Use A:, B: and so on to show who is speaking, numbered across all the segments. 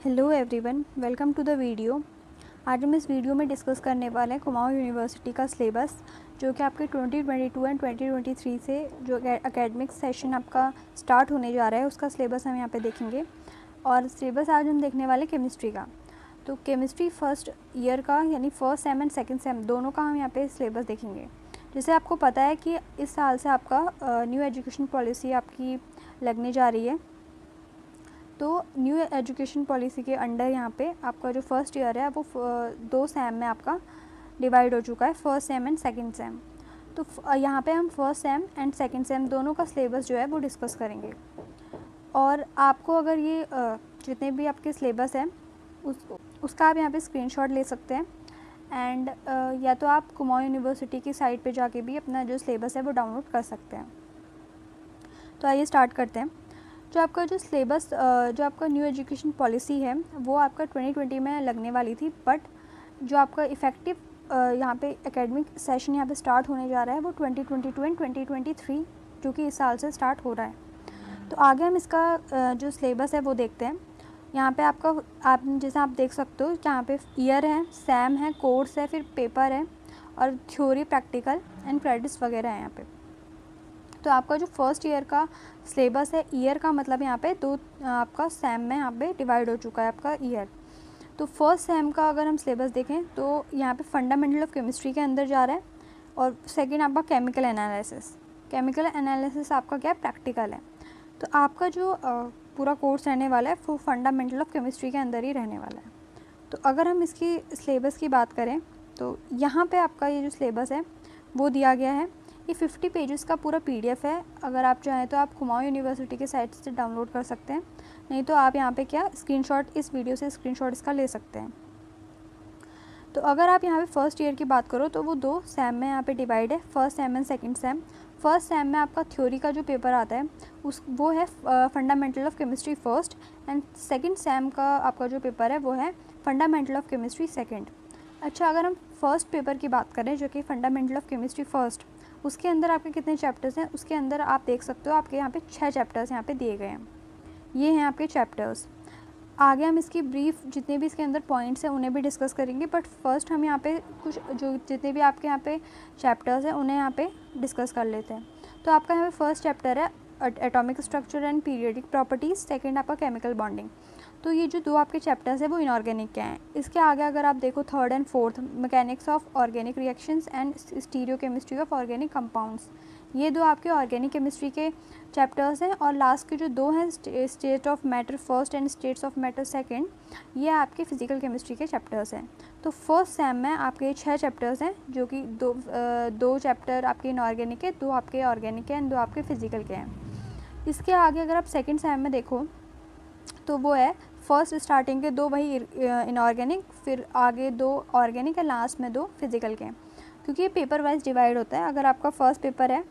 A: Hello everyone, welcome to the video. आज हम इस वीडियो में डिस्कस करने वाले हैं कुमाऊं यूनिवर्सिटी का सिलेबस, जो कि आपके 2022 एंड 2023 से जो एकेडमिक सेशन आपका स्टार्ट होने जा रहा है उसका सिलेबस हम यहाँ पे देखेंगे। और सिलेबस आज हम देखने वाले केमिस्ट्री का। तो केमिस्ट्री फर्स्ट ईयर का यानी first sem and second same दोनों का हम यहाँ पे सिलेबस देखेंगे। जैसे आपको पता है कि इस साल से आपका न्यू एजुकेशन पॉलिसी आपकी लगने जा रही है। तो न्यू एजुकेशन पॉलिसी के अंडर यहाँ पे आपका जो फर्स्ट ईयर है वो 2 सेम में आपका डिवाइड हो चुका है, first sem and second same. तो यहाँ पे हम first sem and second same दोनों का सिलेबस जो है वो डिस्कस करेंगे। और आपको अगर ये जितने भी आपके सिलेबस हैं उसका आप यहाँ पे स्क्रीनशॉट ले सकते हैं। एंड या तो आप कुमाऊं यूनिवर्सिटी की साइट पे जाके भी अपना जो सिलेबस है वो डाउनलोड कर सकते हैं। तो आइए स्टार्ट करते हैं। जो आपका जो सिलेबस जो आपका न्यू एजुकेशन पॉलिसी है वो आपका 2020 में लगने वाली थी, बट जो आपका इफ़ेक्टिव यहाँ पे एकेडमिक सेशन यहाँ पे स्टार्ट होने जा रहा है वो 2022 एंड 2023 जो कि इस साल से स्टार्ट हो रहा है। तो आगे हम इसका जो सिलेबस है वो देखते हैं। यहाँ पे आप जैसे आप देख सकते हो यहाँ पे ईयर है, सैम है, कोर्स है, फिर पेपर है और थ्योरी, प्रैक्टिकल एंड क्रेडिट्स वगैरह है यहाँ पे। तो आपका जो फर्स्ट ईयर का सिलेबस है, ईयर का मतलब यहाँ पे दो आपका सैम में यहाँ पे डिवाइड हो चुका है आपका ईयर। तो फर्स्ट सैम का अगर हम सिलेबस देखें तो यहाँ पे फंडामेंटल ऑफ केमिस्ट्री के अंदर जा रहा है और सेकंड आपका केमिकल एनालिसिस आपका क्या प्रैक्टिकल है। तो आपका जो पूरा कोर्स रहने वाला है वो फंडामेंटल ऑफ केमिस्ट्री के अंदर ही रहने वाला है। तो अगर हम इसकी सिलेबस की बात करें तो यहाँ पे आपका ये जो सिलेबस है वो दिया गया है। ये 50 पेजेस का पूरा PDF है। अगर आप चाहें तो आप कुमाऊं यूनिवर्सिटी के साइट से डाउनलोड कर सकते हैं, नहीं तो आप यहाँ पे क्या स्क्रीनशॉट इस वीडियो से स्क्रीनशॉट इसका ले सकते हैं। तो अगर आप यहाँ पे फर्स्ट ईयर की बात करो तो वो 2 सैम में यहाँ पे डिवाइड है, first Sam and second Sam. First Sam में आपका थ्योरी का जो पेपर आता है वो है fundamental of chemistry first, and second Sam का आपका जो पेपर है वो है फंडामेंटल ऑफ केमिस्ट्री सेकंड। अच्छा, अगर हम फर्स्ट पेपर की बात करें जो कि फंडामेंटल ऑफ केमिस्ट्री फर्स्ट, उसके अंदर आपके कितने चैप्टर्स हैं, उसके अंदर आप देख सकते हो आपके यहाँ पे 6 चैप्टर्स यहाँ पे दिए गए हैं। ये हैं आपके चैप्टर्स। आगे हम इसकी ब्रीफ जितने भी इसके अंदर पॉइंट्स हैं उन्हें भी डिस्कस करेंगे, बट फर्स्ट हम यहाँ पे कुछ जो जितने भी आपके यहाँ पे चैप्टर्स हैं उन्हें यहाँ पे डिस्कस कर लेते हैं। तो आपका यहाँ पे फर्स्ट चैप्टर है atomic structure and periodic properties, second आपका केमिकल बॉन्डिंग। तो ये जो 2 आपके चैप्टर्स हैं वो इनऑर्गेनिक के हैं। इसके आगे अगर आप देखो third and fourth, mechanics of organic reactions and stereochemistry of organic compounds, ये 2 आपके ऑर्गेनिक केमिस्ट्री के चैप्टर्स हैं। और लास्ट के जो 2 हैं state of matter first and states of matter second, ये आपके फिजिकल केमिस्ट्री के चैप्टर्स हैं। तो फर्स्ट सेम में आपके 6 चैप्टर्स हैं, जो कि दो चैप्टर आपके इनऑर्गेनिक है, 2 आपके ऑर्गेनिक हैं एंड 2 आपके फिजिकल के हैं। इसके आगे अगर आप सेकेंड सेम में देखो तो वो है फर्स्ट स्टार्टिंग के 2 वही इनऑर्गेनिक, फिर आगे 2 ऑर्गेनिक है, लास्ट में 2 फिजिकल के हैं। क्योंकि ये पेपर वाइज डिवाइड होता है। अगर आपका फर्स्ट पेपर है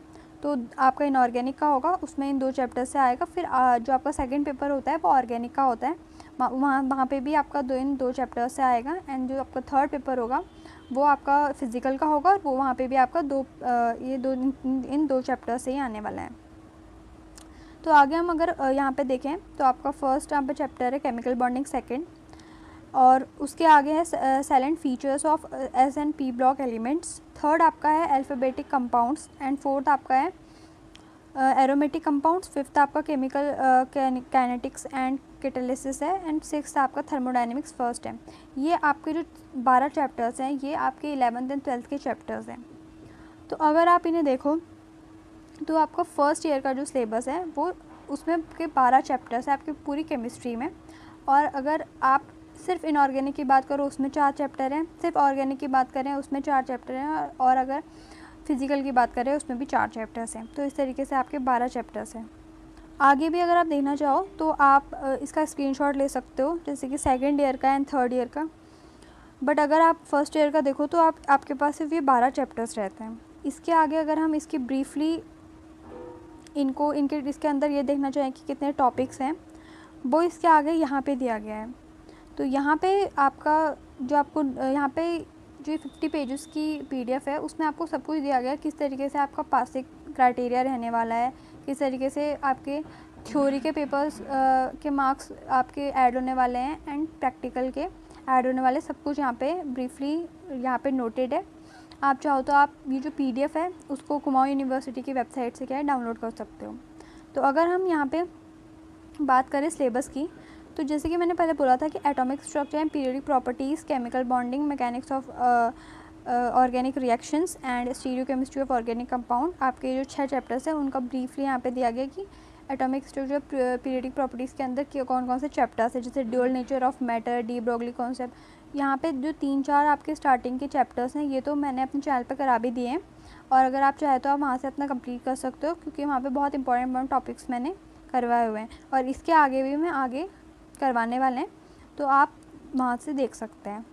A: तो आपका इनऑर्गेनिक का होगा, उसमें इन 2 चैप्टर से आएगा। फिर जो आपका सेकंड पेपर होता है वो ऑर्गेनिक का होता है, वहाँ पे भी आपका इन 2 चैप्टर से आएगा। एंड जो आपका थर्ड पेपर होगा वो आपका फिजिकल का होगा और वो वहाँ पे भी आपका इन 2 चैप्टर से ही आने वाला है। तो आगे हम अगर यहाँ पे देखें तो आपका फर्स्ट यहाँ पे चैप्टर है केमिकल बॉन्डिंग सेकंड, और उसके आगे है salient features of S and P block elements. Third आपका है अल्फ़ाबेटिक कंपाउंड्स, एंड फोर्थ आपका है एरोमेटिक कंपाउंड्स। फिफ्थ आपका केमिकल काइनेटिक्स एंड कैटालिसिस है, एंड सिक्स्थ आपका थर्मोडायनेमिक्स फर्स्ट है। ये आपके जो 12 चैप्टर्स हैं ये आपके 11th एंड 12th के चैप्टर्स हैं। तो अगर आप इन्हें देखो तो आपका फर्स्ट ईयर का जो सिलेबस है वो उसमें के 12 चैप्टर्स है आपकी पूरी केमिस्ट्री में। और अगर आप सिर्फ इनऑर्गेनिक की बात करो उसमें 4 चैप्टर हैं, सिर्फ ऑर्गेनिक की बात करें उसमें 4 चैप्टर हैं, और अगर फिजिकल की बात करें उसमें भी 4 चैप्टर्स हैं। तो इस तरीके से आपके 12 चैप्टर्स हैं। आगे भी अगर आप देखना चाहो तो आप इसका स्क्रीनशॉट ले सकते हो, जैसे कि सेकेंड ईयर का एंड थर्ड ईयर का। बट अगर आप फर्स्ट ईयर का देखो तो आपके पास सिर्फ ये 12 चैप्टर्स रहते हैं। इसके आगे अगर हम इसकी ब्रीफली इसके अंदर ये देखना चाहें कि कितने टॉपिक्स हैं, वो इसके आगे यहाँ पे दिया गया है। तो यहाँ पे आपका जो आपको यहाँ पे जो 50 पेजेस की PDF है उसमें आपको सब कुछ दिया गया है, किस तरीके से आपका पासिंग क्राइटेरिया रहने वाला है, किस तरीके से आपके थ्योरी के पेपर्स के मार्क्स आपके ऐड होने वाले हैं एंड प्रैक्टिकल के ऐड होने वाले, सब कुछ यहाँ पे ब्रीफली यहाँ पे नोटेड है। आप चाहो तो आप ये जो PDF है उसको कुमाऊं यूनिवर्सिटी की वेबसाइट से क्या है डाउनलोड कर सकते हो। तो अगर हम यहाँ पे बात करें सिलेबस की, तो जैसे कि मैंने पहले बोला था कि atomic structure and periodic properties, chemical bonding, mechanics of organic reactions and stereochemistry of organic compound, आपके जो 6 चैप्टर्स हैं उनका ब्रीफली यहाँ पे दिया गया कि एटॉमिक स्ट्रक्चर पीरियोडिक प्रॉपर्टीज़ के अंदर कौन कौन से चैप्टर्स है, जैसे dual nature of matter, de Broglie concept. यहाँ पे जो 3-4 आपके स्टार्टिंग के चैप्टर्स हैं ये तो मैंने अपने चैनल पर करा भी दिए हैं, और अगर आप चाहे तो आप वहाँ से अपना कंप्लीट कर सकते हो, क्योंकि वहाँ पे बहुत इंपॉर्टेंट टॉपिक्स मैंने करवाए हुए हैं और इसके आगे भी मैं आगे करवाने वाले हैं, तो आप वहाँ से देख सकते हैं।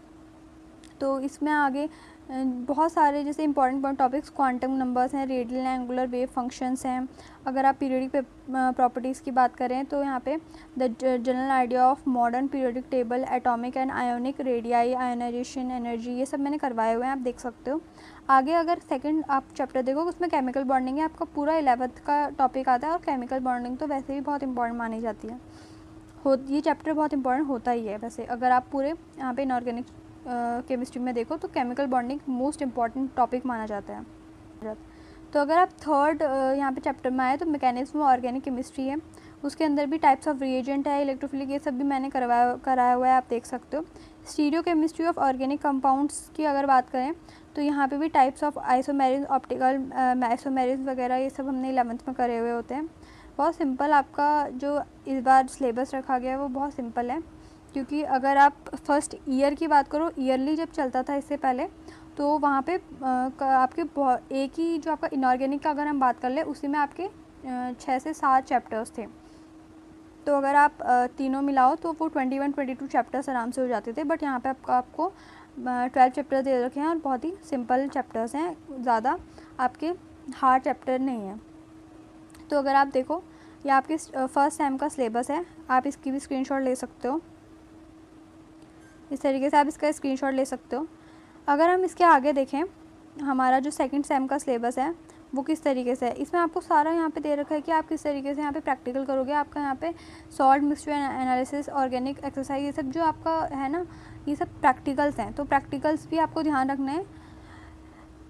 A: तो इसमें आगे बहुत सारे जैसे इंपॉर्टेंट टॉपिक्स क्वांटम नंबर्स हैं, रेडियल एंगुलर वेव फंक्शंस हैं। अगर आप पीरियोडिक प्रॉपर्टीज़ की बात करें तो यहाँ पे the general idea of modern periodic table, atomic and ionic radii, ionisation energy, ये सब मैंने करवाए हुए हैं, आप देख सकते हो। आगे अगर सेकंड आप चैप्टर देखो उसमें केमिकल बॉन्डिंग है, आपका पूरा 11th का टॉपिक आता है, और केमिकल बॉन्डिंग तो वैसे भी बहुत इंपॉर्टेंट मानी जाती है, ये चैप्टर बहुत इंपॉर्टेंट होता ही है वैसे। अगर आप पूरे यहाँ पे इनऑर्गेनिक केमिस्ट्री में देखो तो chemical bonding most important topic माना जाता है। तो अगर आप थर्ड यहाँ पे चैप्टर में आए तो मैकेनिज्म ऑर्गेनिक केमिस्ट्री है, उसके अंदर भी टाइप्स ऑफ रिएजेंट है, इलेक्ट्रोफिलिक, ये सब भी मैंने कराया हुआ है, आप देख सकते हो। Stereo chemistry of organic compounds की अगर बात करें तो यहाँ पे भी types of isomerism, optical isomerism वगैरह ये सब हमने 11th में करे हुए होते हैं। बहुत सिंपल आपका जो इस बार सिलेबस रखा गया है वो बहुत सिंपल है, क्योंकि अगर आप फर्स्ट ईयर की बात करो, ईयरली जब चलता था इससे पहले, तो वहाँ पे आपके एक ही जो आपका इनऑर्गेनिक का अगर हम बात कर ले उसी में आपके 6 से 7 चैप्टर्स थे। तो अगर आप तीनों मिलाओ तो वो 21-22 चैप्टर्स आराम से हो जाते थे, बट यहाँ पे आपको 12 चैप्टर दे रखे हैं और बहुत ही सिंपल चैप्टर्स हैं, ज़्यादा आपके हार्ड चैप्टर नहीं हैं। तो अगर आप देखो ये आपके फर्स्ट सेम का सिलेबस है, आप इसकी भी स्क्रीनशॉट ले सकते हो, इस तरीके से आप इसका स्क्रीनशॉट ले सकते हो। अगर हम इसके आगे देखें हमारा जो सेकंड सेम का सिलेबस है वो किस तरीके से है, इसमें आपको सारा यहाँ पे दे रखा है कि आप किस तरीके से यहाँ पे प्रैक्टिकल करोगे। आपका यहाँ पे salt mixture analysis, organic exercise, ये सब जो आपका है ना, ये सब प्रैक्टिकल्स हैं, तो प्रैक्टिकल्स भी आपको ध्यान रखना है,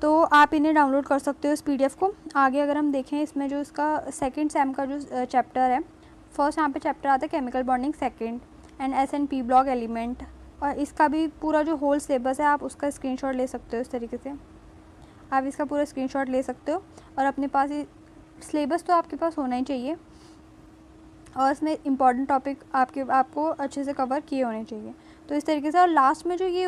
A: तो आप इन्हें डाउनलोड कर सकते हो इस PDF को। आगे अगर हम देखें इसमें जो इसका सेकेंड सेम का जो चैप्टर है, फर्स्ट यहाँ पे चैप्टर आता है chemical bonding, second and SNP block element, और इसका भी पूरा जो होल सिलेबस है आप उसका स्क्रीनशॉट ले सकते हो। इस तरीके से आप इसका पूरा स्क्रीनशॉट ले सकते हो, और अपने पास सिलेबस तो आपके पास होना ही चाहिए, और इसमें इंपॉर्टेंट टॉपिक आपको अच्छे से कवर किए होने चाहिए। तो इस तरीके से, और लास्ट में जो ये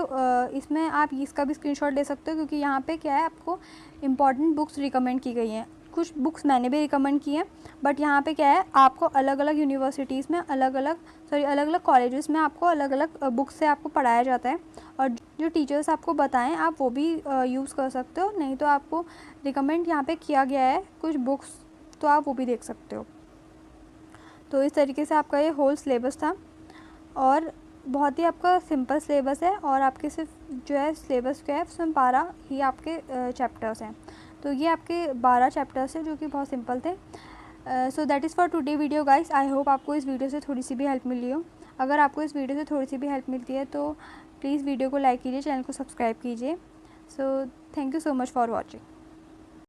A: इसमें आप इसका भी स्क्रीनशॉट ले सकते हो, क्योंकि यहाँ पे क्या है आपको इंपॉर्टेंट बुक्स रिकमेंड की गई हैं। कुछ बुक्स मैंने भी रिकमेंड की हैं, बट यहाँ पे क्या है आपको अलग अलग यूनिवर्सिटीज़ में अलग अलग कॉलेजेस में आपको अलग अलग बुक्स से आपको पढ़ाया जाता है, और जो टीचर्स आपको बताएं आप वो भी यूज़ कर सकते हो, नहीं तो आपको रिकमेंड यहाँ पे किया गया है कुछ बुक्स, तो आप वो भी देख सकते हो। तो इस तरीके से आपका ये होल सिलेबस था, और बहुत ही आपका सिंपल सिलेबस है, और आपके सिर्फ जो है सिलेबस क्या है उसमें 12 ही आपके चैप्टर्स हैं। तो ये आपके 12 चैप्टर्स हैं जो कि बहुत सिंपल थे। So that is for today video guys. I hope आपको इस वीडियो से थोड़ी सी भी हेल्प मिली हो। अगर आपको इस वीडियो से थोड़ी सी भी हेल्प मिलती है तो प्लीज़ वीडियो को लाइक कीजिए, चैनल को सब्सक्राइब कीजिए। So thank you so much for watching.